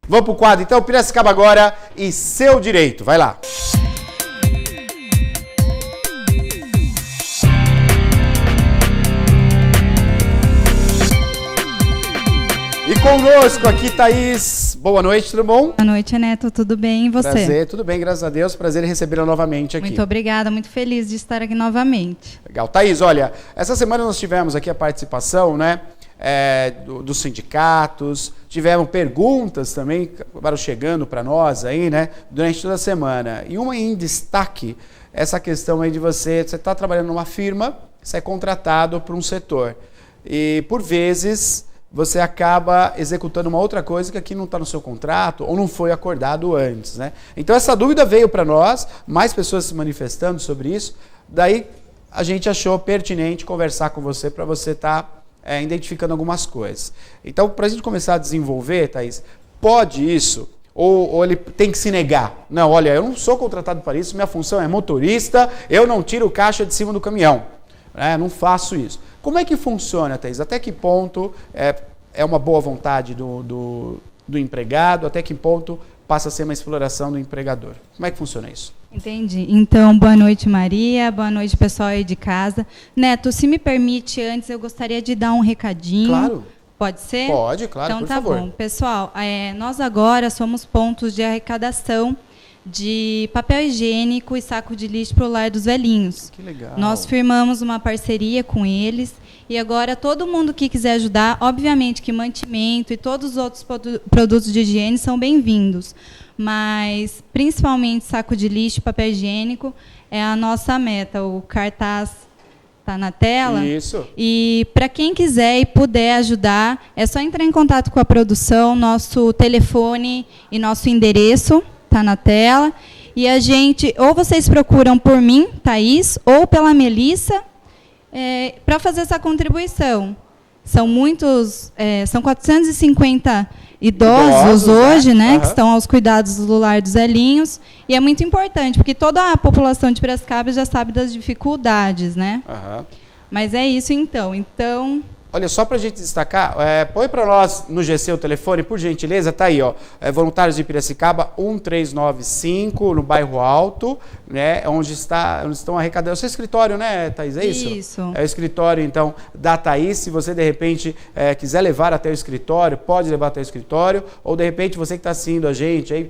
Vamos pro quadro, então, Piracicaba agora e seu direito. Vai lá. E conosco aqui, Thaís. Boa noite, tudo bom? Boa noite, Neto. Tudo bem? E você? Prazer, tudo bem, graças a Deus. Prazer em recebê-la novamente aqui. Muito obrigada, muito feliz de estar aqui novamente. Legal. Thaís, olha, essa semana nós tivemos aqui a participação, né, dos sindicatos, tivemos perguntas também, acabaram chegando para nós aí, né, durante toda a semana. E uma em destaque, essa questão aí de você está trabalhando numa firma, você é contratado para um setor. E, por vezes, você acaba executando uma outra coisa que aqui não está no seu contrato ou não foi acordado antes, né? Então essa dúvida veio para nós, mais pessoas se manifestando sobre isso, daí a gente achou pertinente conversar com você para você estar identificando algumas coisas. Então, para a gente começar a desenvolver, Thaís, pode isso ou ele tem que se negar? Não, olha, eu não sou contratado para isso, minha função é motorista, eu não tiro caixa de cima do caminhão, né? Não faço isso. Como é que funciona, Thaís? Até que ponto é uma boa vontade do empregado? Até que ponto passa a ser uma exploração do empregador? Como é que funciona isso? Entendi. Então, boa noite, Maria. Boa noite, pessoal aí de casa. Neto, se me permite, antes eu gostaria de dar um recadinho. Claro. Pode ser? Pode, claro, então, por favor. Então, tá bom. Pessoal, nós agora somos pontos de arrecadação de papel higiênico e saco de lixo para o Lar dos Velhinhos. Que legal. Nós firmamos uma parceria com eles e agora todo mundo que quiser ajudar, obviamente que mantimento e todos os outros produtos de higiene são bem-vindos, mas principalmente saco de lixo e papel higiênico é a nossa meta. O cartaz está na tela. Isso. E para quem quiser e puder ajudar, é só entrar em contato com a produção, nosso telefone e nosso endereço está na tela. E a gente, ou vocês procuram por mim, Thaís, ou pela Melissa, para fazer essa contribuição. São muitos, são 450 idosos hoje, né, que estão aos cuidados do Lar dos Velhinhos. E é muito importante, porque toda a população de Piracicaba já sabe das dificuldades, né? Mas é isso, então. Olha, só para a gente destacar, põe para nós no GC o telefone, por gentileza, tá aí, ó, Voluntários de Piracicaba 1395, no bairro Alto, né, onde estão arrecadando, é o seu escritório, né, Thaís, é isso? Isso. É o escritório, então, da Thaís. Se você, de repente, quiser levar até o escritório, pode levar até o escritório, ou, de repente, você que está assistindo a gente, aí,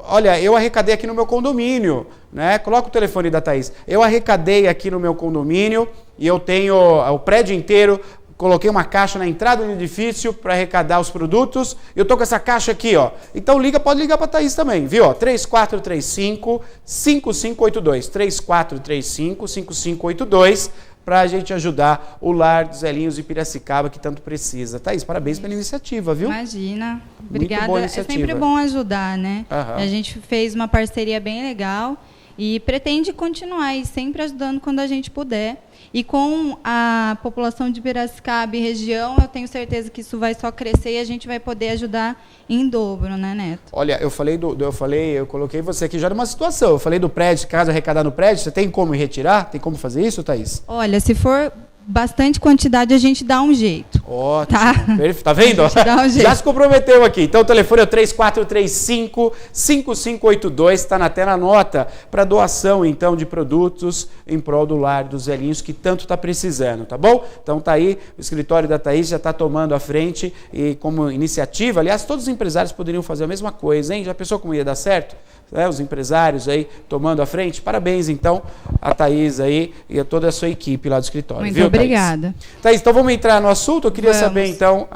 olha, eu arrecadei aqui no meu condomínio, né, coloca o telefone da Thaís, eu arrecadei aqui no meu condomínio e eu tenho o prédio inteiro. Coloquei uma caixa na entrada do edifício para arrecadar os produtos. Eu tô com essa caixa aqui, ó. Então pode ligar para a Thaís também, viu? 3435-5582. 3435-5582 para a gente ajudar o Lar dos Velhinhos de Piracicaba, que tanto precisa. Thaís, parabéns pela iniciativa, viu? Imagina. Obrigada. Muito boa iniciativa. É sempre bom ajudar, né? A gente fez uma parceria bem legal e pretende continuar aí, sempre ajudando quando a gente puder. E com a população de Piracicaba e região, eu tenho certeza que isso vai só crescer e a gente vai poder ajudar em dobro, né, Neto? Olha, eu coloquei você aqui já numa situação. Eu falei do prédio, caso arrecadar no prédio, você tem como retirar? Tem como fazer isso, Thaís? Olha, se for bastante quantidade, a gente dá um jeito. Ótimo. Tá vendo? Dá um jeito. Já se comprometeu aqui. Então o telefone é o 3435-5582, está na tela, nota para doação, então, de produtos em prol do Lar dos Velhinhos, que tanto está precisando, tá bom? Então tá aí, o escritório da Thaís já está tomando a frente e como iniciativa, aliás, todos os empresários poderiam fazer a mesma coisa, hein? Já pensou como ia dar certo? Os empresários aí tomando a frente. Parabéns, então, a Thaís aí e a toda a sua equipe lá do escritório. Muito viu, obrigada. Thaís, então vamos entrar no assunto. Eu queria saber, então,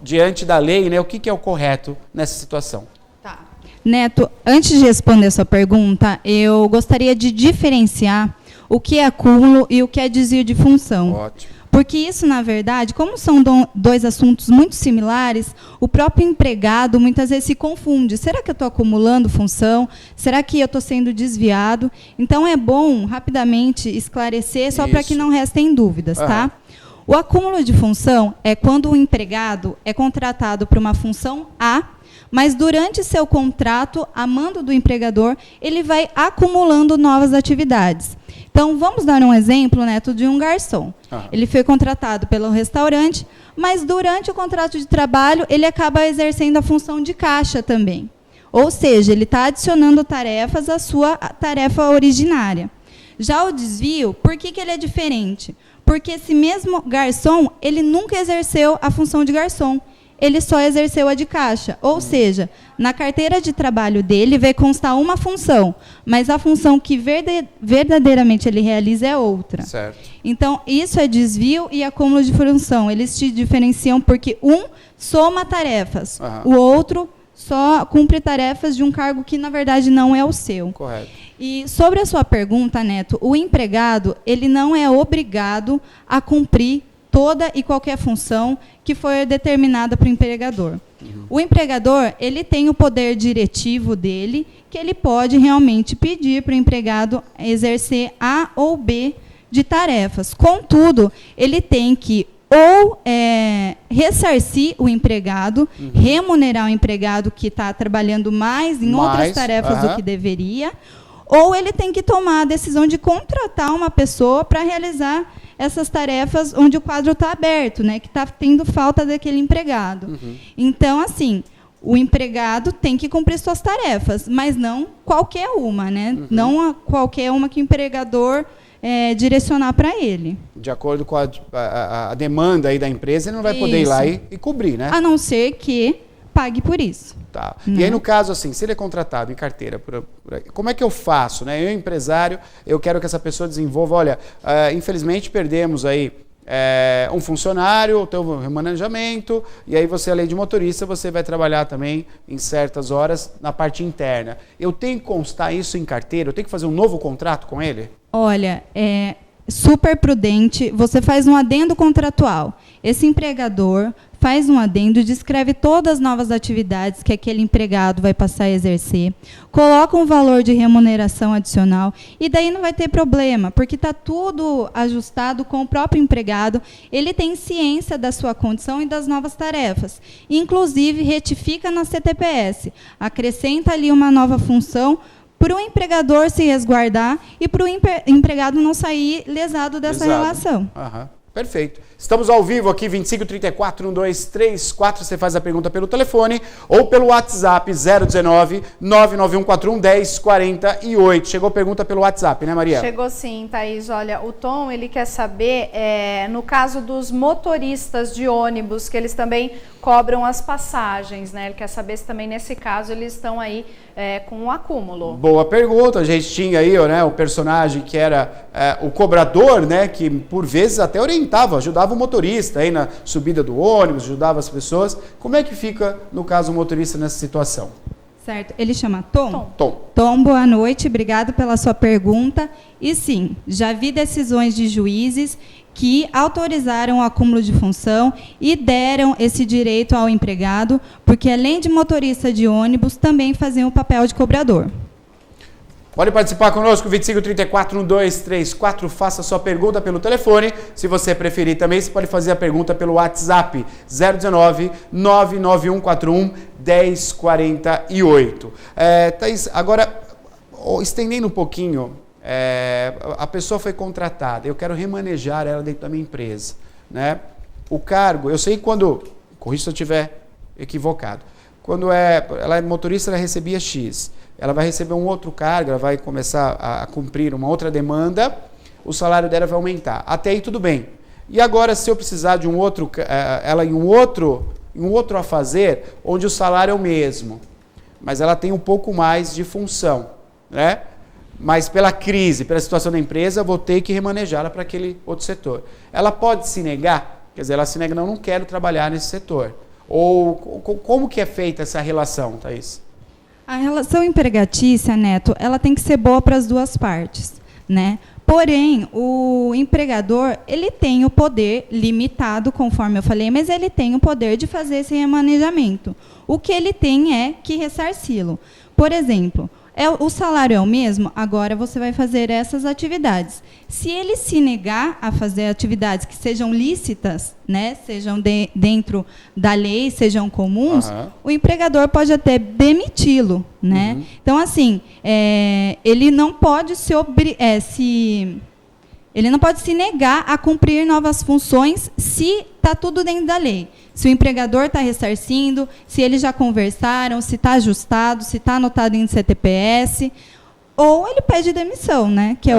diante da lei, né, o que é o correto nessa situação? Tá. Neto, antes de responder a sua pergunta, eu gostaria de diferenciar o que é acúmulo e o que é desvio de função. Ótimo. Porque isso, na verdade, como são dois assuntos muito similares, o próprio empregado muitas vezes se confunde. Será que eu estou acumulando função? Será que eu estou sendo desviado? Então, é bom, rapidamente, esclarecer, só para que não restem dúvidas, tá? O acúmulo de função é quando o empregado é contratado para uma função A, mas durante seu contrato, a mando do empregador, ele vai acumulando novas atividades. Então, vamos dar um exemplo, Neto, de um garçom. Ele foi contratado pelo restaurante, mas durante o contrato de trabalho, ele acaba exercendo a função de caixa também. Ou seja, ele está adicionando tarefas à sua tarefa originária. Já o desvio, por que ele é diferente? Porque esse mesmo garçom, ele nunca exerceu a função de garçom. Ele só exerceu a de caixa. Ou seja, na carteira de trabalho dele vai constar uma função, mas a função que verdadeiramente ele realiza é outra. Certo. Então, isso é desvio e acúmulo de função. Eles te diferenciam porque um soma tarefas, o outro só cumpre tarefas de um cargo que, na verdade, não é o seu. Correto. E sobre a sua pergunta, Neto, o empregado, ele não é obrigado a cumprir toda e qualquer função que for determinada para o empregador. O empregador, ele tem o poder diretivo dele, que ele pode realmente pedir para o empregado exercer A ou B de tarefas. Contudo, ele tem que ou ressarcir o empregado, remunerar o empregado que está trabalhando mais em outras tarefas do que deveria, ou ele tem que tomar a decisão de contratar uma pessoa para realizar essas tarefas onde o quadro está aberto, né, que está tendo falta daquele empregado. Então, assim, o empregado tem que cumprir suas tarefas, mas não qualquer uma, né? Não qualquer uma que o empregador direcionar para ele. De acordo com a demanda aí da empresa, ele não vai poder ir lá e cobrir, né? A não ser que pague por isso. Tá. E aí, no caso, assim, se ele é contratado em carteira, como é que eu faço, né? Eu, empresário, eu quero que essa pessoa desenvolva, olha, infelizmente perdemos aí um funcionário, o teu remanejamento, e aí você, além de motorista, você vai trabalhar também em certas horas na parte interna. Eu tenho que constar isso em carteira? Eu tenho que fazer um novo contrato com ele? Olha, é super prudente, você faz um adendo contratual. Esse empregador faz um adendo, descreve todas as novas atividades que aquele empregado vai passar a exercer, coloca um valor de remuneração adicional, e daí não vai ter problema, porque está tudo ajustado com o próprio empregado, ele tem ciência da sua condição e das novas tarefas. Inclusive, retifica na CTPS, acrescenta ali uma nova função, para o empregador se resguardar e para o empregado não sair lesado dessa relação. Perfeito. Estamos ao vivo aqui, 2534-1234. Você faz a pergunta pelo telefone ou pelo WhatsApp 019-99141-1048. Chegou a pergunta pelo WhatsApp, né, Maria? Chegou sim, Thaís. Olha, o Tom, ele quer saber, no caso dos motoristas de ônibus, que eles também cobram as passagens, né? Ele quer saber se também, nesse caso, eles estão aí com um acúmulo. Boa pergunta. A gente tinha aí, né, o personagem que era o cobrador, né, que por vezes até orientava, ajudava o motorista aí na subida do ônibus, ajudava as pessoas. Como é que fica, no caso, o motorista nessa situação? Certo. Ele chama Tom? Tom. Tom, boa noite. Obrigado pela sua pergunta. E sim, já vi decisões de juízes que autorizaram o acúmulo de função e deram esse direito ao empregado, porque além de motorista de ônibus, também faziam o papel de cobrador. Pode participar conosco, 2534-1234, faça sua pergunta pelo telefone. Se você preferir também, você pode fazer a pergunta pelo WhatsApp, 019-9941-1048. Thaís, agora, estendendo um pouquinho, a pessoa foi contratada, eu quero remanejar ela dentro da minha empresa, né? O cargo, eu sei quando, corrija se eu estiver equivocado, quando ela é motorista, ela recebia X, ela vai receber um outro cargo, ela vai começar a cumprir uma outra demanda, o salário dela vai aumentar. Até aí tudo bem. E agora, se eu precisar de ela em um outro a fazer, onde o salário é o mesmo, mas ela tem um pouco mais de função, né? Mas pela crise, pela situação da empresa, eu vou ter que remanejá-la para aquele outro setor. Ela pode se negar? Quer dizer, ela se nega, não quero trabalhar nesse setor. Ou como que é feita essa relação, Thaís? A relação empregatícia, Neto, ela tem que ser boa para as duas partes, né? Porém, o empregador, ele tem o poder limitado, conforme eu falei, mas ele tem o poder de fazer esse remanejamento. O que ele tem é que ressarci-lo. Por exemplo, O salário é o mesmo, agora você vai fazer essas atividades. Se ele se negar a fazer atividades que sejam lícitas, né, sejam dentro da lei, sejam comuns, o empregador pode até demiti-lo, né? Então, assim, ele não pode ele não pode se negar a cumprir novas funções se está tudo dentro da lei. Se o empregador está ressarcindo, se eles já conversaram, se está ajustado, se está anotado em CTPS, ou ele pede demissão, né? Que é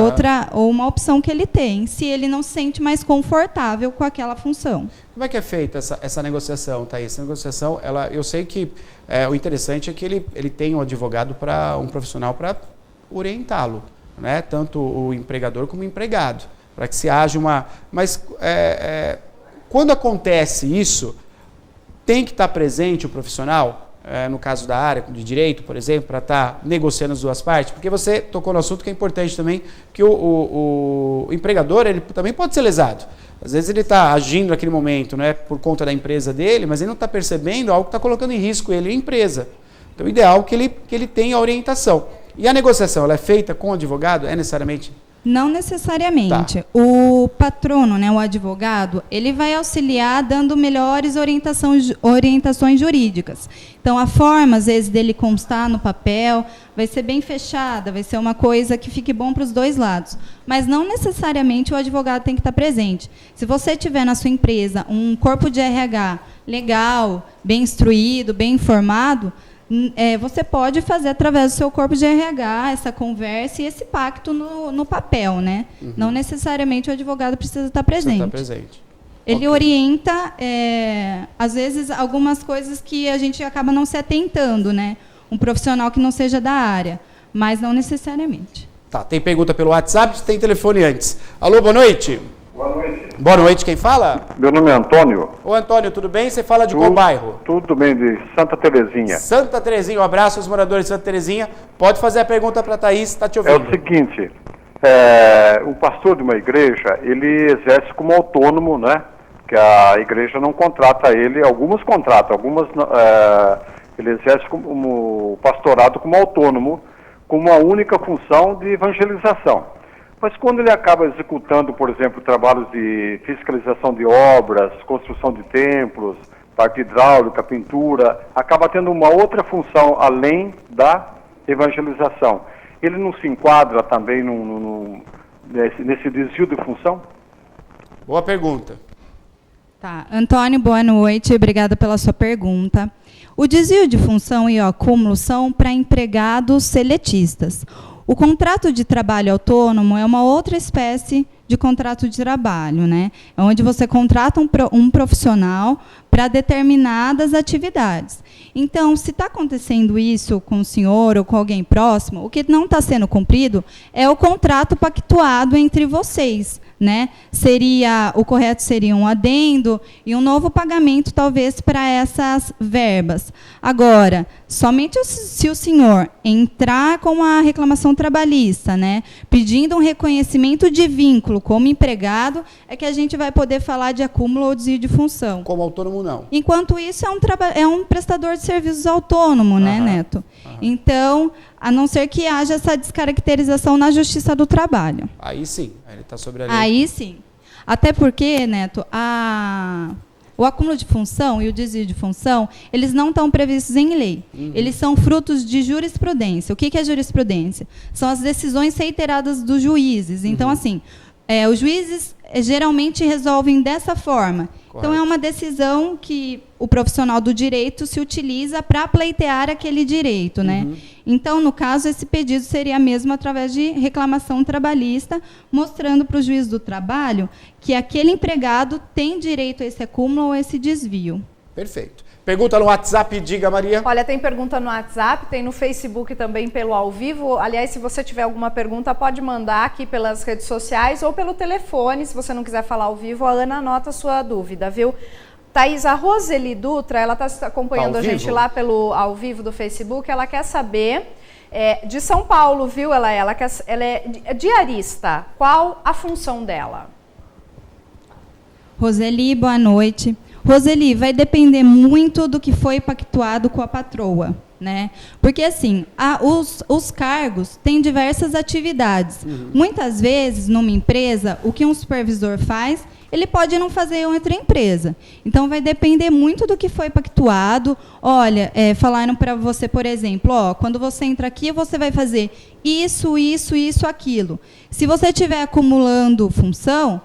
ou uma opção que ele tem, se ele não se sente mais confortável com aquela função. Como é que é feita essa negociação, Thaís? Essa negociação, eu sei que o interessante é que ele tem um advogado, um profissional para orientá-lo, né? Tanto o empregador como o empregado, para que se haja uma... Mas quando acontece isso, tem que estar presente o profissional, no caso da área de direito, por exemplo, para estar negociando as duas partes, porque você tocou no assunto que é importante também, que o empregador ele também pode ser lesado. Às vezes ele está agindo naquele momento, né, por conta da empresa dele, mas ele não está percebendo algo que está colocando em risco ele e a empresa. Então, o ideal é que ele tenha a orientação. E a negociação, ela é feita com o advogado? É necessariamente? Não necessariamente. Tá. O patrono, né, o advogado, ele vai auxiliar dando melhores orientações jurídicas. Então, a forma, às vezes, dele constar no papel vai ser bem fechada, vai ser uma coisa que fique bom para os dois lados. Mas não necessariamente o advogado tem que estar presente. Se você tiver na sua empresa um corpo de RH legal, bem instruído, bem informado, você pode fazer através do seu corpo de RH essa conversa e esse pacto no papel, né? Não necessariamente o advogado precisa estar presente. Ele orienta, às vezes, algumas coisas que a gente acaba não se atentando, né? Um profissional que não seja da área, mas não necessariamente. Tá, tem pergunta pelo WhatsApp, tem telefone antes. Alô, boa noite. Boa noite. Boa noite, quem fala? Meu nome é Antônio. Ô, Antônio, tudo bem? Você fala de qual bairro? Tudo bem, de Santa Terezinha. Santa Terezinha, um abraço aos moradores de Santa Terezinha. Pode fazer a pergunta para a Thaís, está te ouvindo. É o seguinte, o pastor de uma igreja, ele exerce como autônomo, né? Que a igreja não contrata ele, algumas contratam, ele exerce como pastorado como autônomo, com uma única função de evangelização. Mas quando ele acaba executando, por exemplo, trabalhos de fiscalização de obras, construção de templos, parte hidráulica, pintura, acaba tendo uma outra função além da evangelização. Ele não se enquadra também nesse desvio de função? Boa pergunta. Tá. Antônio, boa noite. Obrigada pela sua pergunta. O desvio de função e o acúmulo são para empregados seletistas. O contrato de trabalho autônomo é uma outra espécie de contrato de trabalho, né? É onde você contrata um profissional para determinadas atividades. Então, se está acontecendo isso com o senhor ou com alguém próximo, o que não está sendo cumprido é o contrato pactuado entre vocês, né? O correto seria um adendo e um novo pagamento, talvez, para essas verbas. Agora, somente se o senhor entrar com a reclamação trabalhista, né, pedindo um reconhecimento de vínculo como empregado, é que a gente vai poder falar de acúmulo ou desvio de função. Como autônomo, não. Enquanto isso, é um prestador de serviços autônomo, né, Neto? Então, a não ser que haja essa descaracterização na Justiça do Trabalho. Aí sim, ele está sobre a lei. Aí sim. Até porque, Neto, o acúmulo de função e o desvio de função, eles não estão previstos em lei. Eles são frutos de jurisprudência. O que é jurisprudência? São as decisões reiteradas dos juízes. Então, assim, os juízes geralmente resolvem dessa forma. Correto. Então, é uma decisão que o profissional do direito se utiliza para pleitear aquele direito, né? Então, no caso, esse pedido seria mesmo através de reclamação trabalhista, mostrando para o juiz do trabalho que aquele empregado tem direito a esse acúmulo ou esse desvio. Perfeito. Pergunta no WhatsApp, diga, Maria. Olha, tem pergunta no WhatsApp, tem no Facebook também pelo ao vivo. Aliás, se você tiver alguma pergunta, pode mandar aqui pelas redes sociais ou pelo telefone. Se você não quiser falar ao vivo, a Ana anota a sua dúvida, viu? Thaís, a Roseli Dutra, ela está acompanhando a gente lá pelo ao vivo do Facebook. Ela quer saber, de São Paulo, viu? Ela é diarista. Qual a função dela? Roseli, boa noite. Roseli, vai depender muito do que foi pactuado com a patroa, né? Porque, assim, os cargos têm diversas atividades. Muitas vezes, numa empresa, o que um supervisor faz, ele pode não fazer em outra empresa. Então, vai depender muito do que foi pactuado. Olha, falaram para você, por exemplo, quando você entra aqui, você vai fazer isso, isso, isso, aquilo. Se você estiver acumulando função,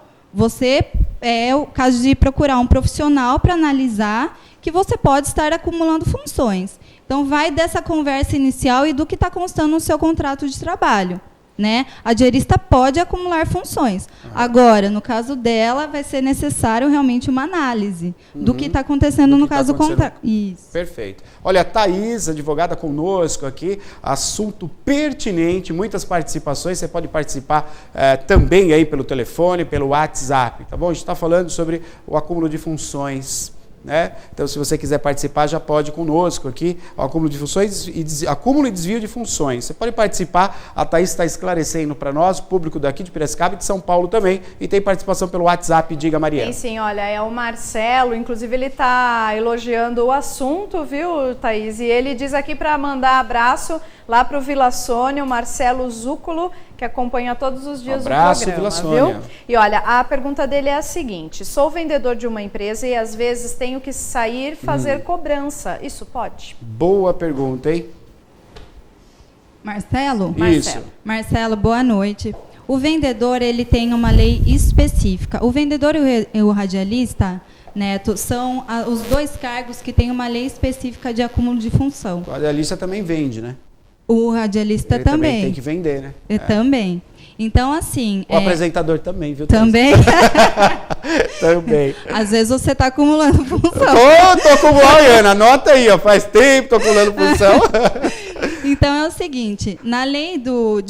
é o caso de procurar um profissional para analisar que você pode estar acumulando funções. Então, vai dessa conversa inicial e do que está constando no seu contrato de trabalho, né? A diarista pode acumular funções. Agora, no caso dela, vai ser necessário realmente uma análise do que está acontecendo no caso contrato. Isso. Perfeito. Olha, a Thaís, advogada conosco aqui, assunto pertinente, muitas participações, você pode participar também aí pelo telefone, pelo WhatsApp, tá bom? A gente está falando sobre o acúmulo de funções, né? Então, se você quiser participar, já pode conosco aqui, o acúmulo de funções acúmulo e desvio de funções. Você pode participar, a Thaís está esclarecendo para nós, o público daqui de Piracicaba e de São Paulo também, e tem participação pelo WhatsApp, diga, Mariana. Tem sim, olha, é o Marcelo, inclusive ele está elogiando o assunto, viu, Thaís? E ele diz aqui para mandar abraço lá para o Vila Sônia, o Marcelo Zúculo, que acompanha todos os dias o programa, Vila Sônia. viu? E olha, a pergunta dele é a seguinte: sou vendedor de uma empresa e às vezes tenho que sair fazer cobrança. Isso pode? Boa pergunta, hein? Marcelo? Isso. Marcelo, boa noite. O vendedor, ele tem uma lei específica. O vendedor e o radialista, Neto, são os dois cargos que têm uma lei específica de acúmulo de função. O radialista também vende, né? O radialista Ele também. Tem que vender, né? Também. Então, assim... O apresentador também, viu? Também. Também. Às vezes você está acumulando função. Tô acumulando, Ana, anota aí, ó, faz tempo, tô acumulando função. Então, é o seguinte, na lei do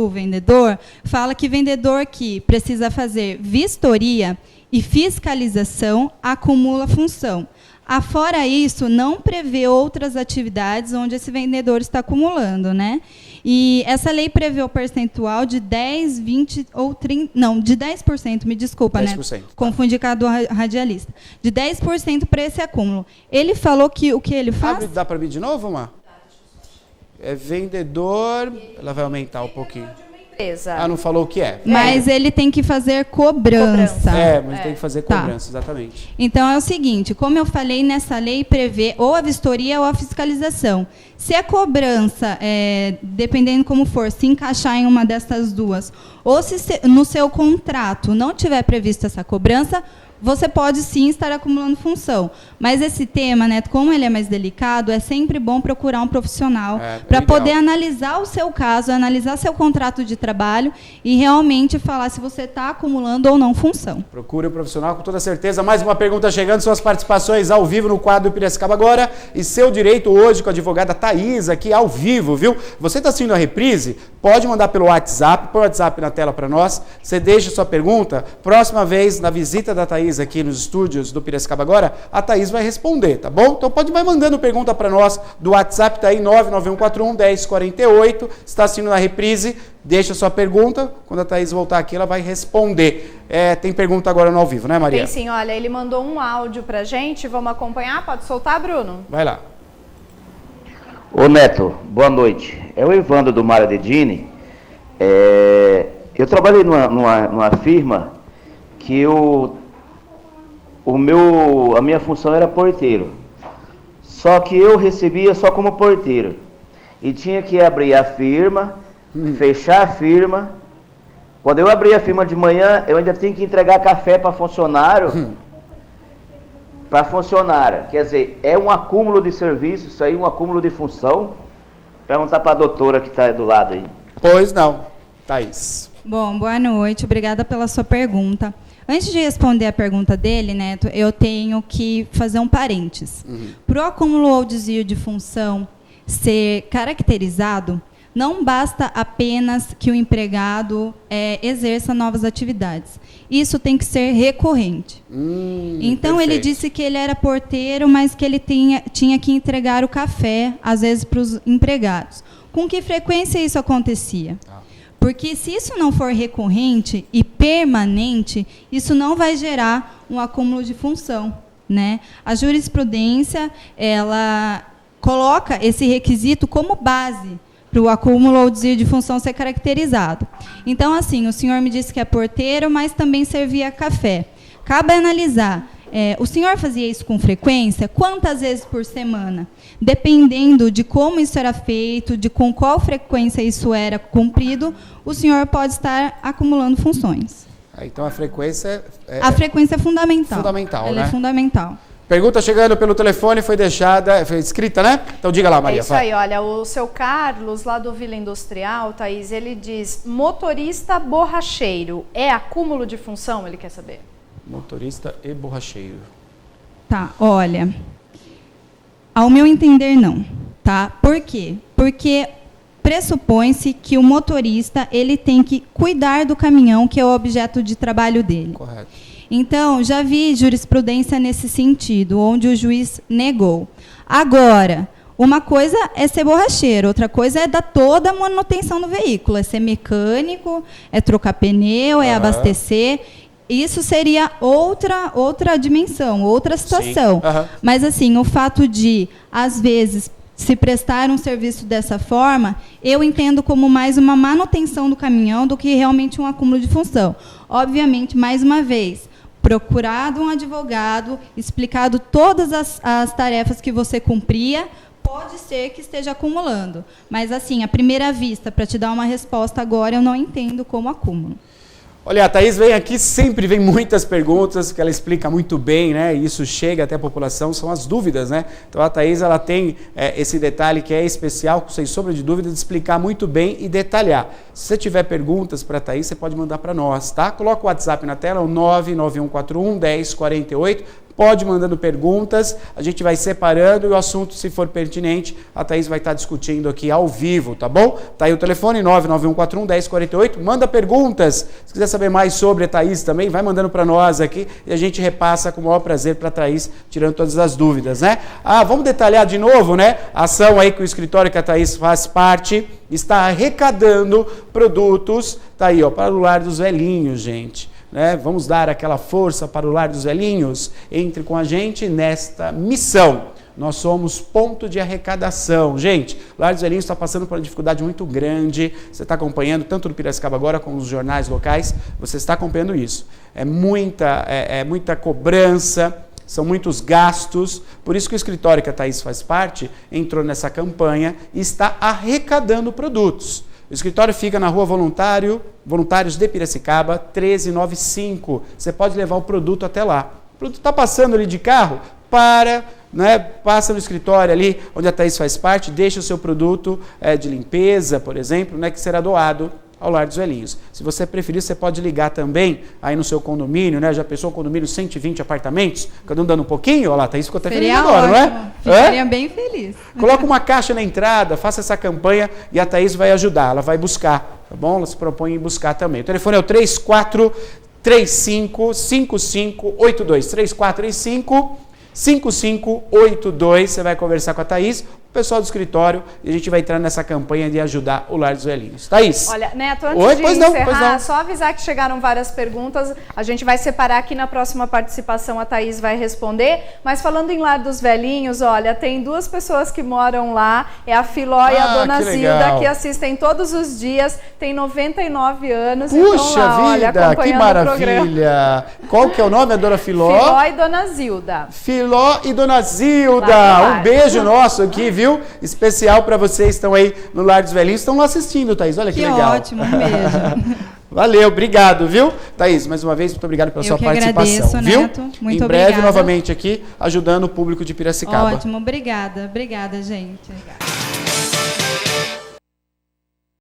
vendedor, fala que vendedor que precisa fazer vistoria e fiscalização acumula função. Afora isso, não prevê outras atividades onde esse vendedor está acumulando, né? E essa lei prevê o percentual de 10, 20 ou 30... Não, de 10%, me desculpa, 10%, né? Confundi com a do radialista. De 10% para esse acúmulo. Ele falou que o que ele faz... Dá para mim de novo, Mar? É vendedor... Ela vai aumentar um pouquinho. Não falou o que é. Mas ele tem que fazer cobrança. Mas tem que fazer cobrança, exatamente. Então é o seguinte, como eu falei, nessa lei prevê ou a vistoria ou a fiscalização. Se a cobrança, dependendo como for, se encaixar em uma dessas duas, ou se no seu contrato não tiver prevista essa cobrança, você pode sim estar acumulando função. Mas esse tema, né, como ele é mais delicado, é sempre bom procurar um profissional para poder analisar o seu caso, analisar seu contrato de trabalho e realmente falar se você está acumulando ou não função. Procure o profissional com toda certeza. Mais uma pergunta chegando, suas participações ao vivo no quadro Piracicaba Agora. E seu direito hoje com a advogada Thaís aqui ao vivo, viu? Você está assistindo a reprise? Pode mandar pelo WhatsApp, põe o WhatsApp na tela para nós. Você deixa sua pergunta. Próxima vez, na visita da Thaís aqui nos estúdios do Piracicaba Agora, a Thaís vai responder, tá bom? Então vai mandando pergunta para nós do WhatsApp, tá aí 991411048, está assistindo na reprise, deixa sua pergunta, quando a Thaís voltar aqui ela vai responder. Tem pergunta agora no ao vivo, né, Maria? Tem sim, olha, ele mandou um áudio pra gente, vamos acompanhar? Pode soltar, Bruno? Vai lá. Ô Neto, boa noite. É o Evandro do Mara Dedini. Eu trabalhei numa firma que a minha função era porteiro. Só que eu recebia só como porteiro. E tinha que abrir a firma, fechar a firma. Quando eu abri a firma de manhã, eu ainda tinha que entregar café para funcionário. Para funcionária. Quer dizer, é um acúmulo de serviço, isso aí, um acúmulo de função. Perguntar para a doutora que está do lado aí. Pois não, Thaís. Bom, boa noite, obrigada pela sua pergunta. Antes de responder a pergunta dele, Neto, eu tenho que fazer um parênteses. Para o acúmulo ou desvio de função ser caracterizado, não basta apenas que o empregado exerça novas atividades. Isso tem que ser recorrente. Então, perfeito. ele disse que ele era porteiro, mas que ele tinha que entregar o café, às vezes, para os empregados. Com que frequência isso acontecia? Porque se isso não for recorrente e permanente, isso não vai gerar um acúmulo de função, né? A jurisprudência, ela coloca esse requisito como base para o acúmulo ou desvio de função ser caracterizado. Então, assim, o senhor me disse que é porteiro, mas também servia café. Cabe analisar, o senhor fazia isso com frequência? Quantas vezes por semana? Dependendo de como isso era feito, de com qual frequência isso era cumprido, o senhor pode estar acumulando funções. Então, a frequência... A frequência é fundamental. Fundamental, Ela né? é fundamental. Pergunta chegando pelo telefone, foi deixada, foi escrita, né? Então diga lá, Maria. É isso aí, olha, o seu Carlos, lá do Vila Industrial, Thaís, ele diz, motorista borracheiro, é acúmulo de função? Ele quer saber. Motorista e borracheiro. Tá, olha, ao meu entender não, tá? Por quê? Porque pressupõe-se que o motorista, ele tem que cuidar do caminhão, que é o objeto de trabalho dele. Correto. Então, já vi jurisprudência nesse sentido, onde o juiz negou. Agora, uma coisa é ser borracheiro, outra coisa é dar toda a manutenção do veículo, é ser mecânico, é trocar pneu, é abastecer. Isso seria outra dimensão, outra situação. Mas, assim, o fato de, às vezes, se prestar um serviço dessa forma, eu entendo como mais uma manutenção do caminhão do que realmente um acúmulo de função. Obviamente, mais uma vez, procurado um advogado, explicado todas as tarefas que você cumpria, pode ser que esteja acumulando. Mas, assim, à primeira vista, para te dar uma resposta agora, eu não entendo como acúmulo. Olha, a Thaís vem aqui, sempre vem muitas perguntas, que ela explica muito bem, né? E isso chega até a população, são as dúvidas, né? Então a Thaís, ela tem esse detalhe que é especial, sem sombra de dúvida, de explicar muito bem e detalhar. Se você tiver perguntas para a Thaís, você pode mandar para nós, tá? Coloca o WhatsApp na tela, o 991411048. Pode mandando perguntas, a gente vai separando e o assunto, se for pertinente, a Thaís vai estar discutindo aqui ao vivo, tá bom? Tá aí o telefone 991411048, manda perguntas. Se quiser saber mais sobre a Thaís também, vai mandando para nós aqui e a gente repassa com o maior prazer para a Thaís, tirando todas as dúvidas, né? Vamos detalhar de novo, né? A ação aí que o escritório que a Thaís faz parte está arrecadando produtos, tá aí, ó, para o lar dos velhinhos, gente. Né? Vamos dar aquela força para o lar dos velhinhos. Entre com a gente nesta missão. Nós somos ponto de arrecadação. Gente, o Lar dos Velhinhos está passando por uma dificuldade muito grande. Você está acompanhando, tanto no Piracicaba agora como nos jornais locais, você está acompanhando isso. É muita cobrança, são muitos gastos. Por isso que o escritório que a Thaís faz parte entrou nessa campanha e está arrecadando produtos. O escritório fica na Rua Voluntários de Piracicaba, 1395. Você pode levar o produto até lá. O produto está passando ali de carro, passa no escritório ali, onde a Thaís faz parte, deixa o seu produto de limpeza, por exemplo, que será doado ao Lar dos Velhinhos. Se você preferir, você pode ligar também aí no seu condomínio, né? Já pensou um condomínio 120 apartamentos? Cada um dando um pouquinho? Olha lá, Thaís ficou até feliz agora, não é? Ficaria bem feliz. Coloca uma caixa na entrada, faça essa campanha e a Thaís vai ajudar, ela vai buscar, tá bom? Ela se propõe em buscar também. O telefone é o 3435-5582. 3435-5582, você vai conversar com a Thaís, o pessoal do escritório, e a gente vai entrar nessa campanha de ajudar o Lar dos Velhinhos. Thaís? Olha, Neto, antes de encerrar, só avisar que chegaram várias perguntas, a gente vai separar aqui na próxima participação, a Thaís vai responder, mas falando em Lar dos Velhinhos, olha, tem duas pessoas que moram lá, é a Filó e a Dona Zilda, que assistem todos os dias, tem 99 anos. Puxa lá, vida, olha, que maravilha! Qual que é o nome, a Dona Filó? Filó e Dona Zilda. Filó e Dona Zilda, um beijo nosso aqui, viu? Especial para vocês que estão aí no Lar dos Velhinhos, estão lá assistindo, Thaís, olha que legal. Ótimo, um beijo. Valeu, obrigado, viu? Thaís, mais uma vez, muito obrigado pela sua participação, agradeço, viu? Neto, muito em breve, obrigada. novamente aqui, ajudando o público de Piracicaba. Ótimo, obrigada, gente. Obrigada.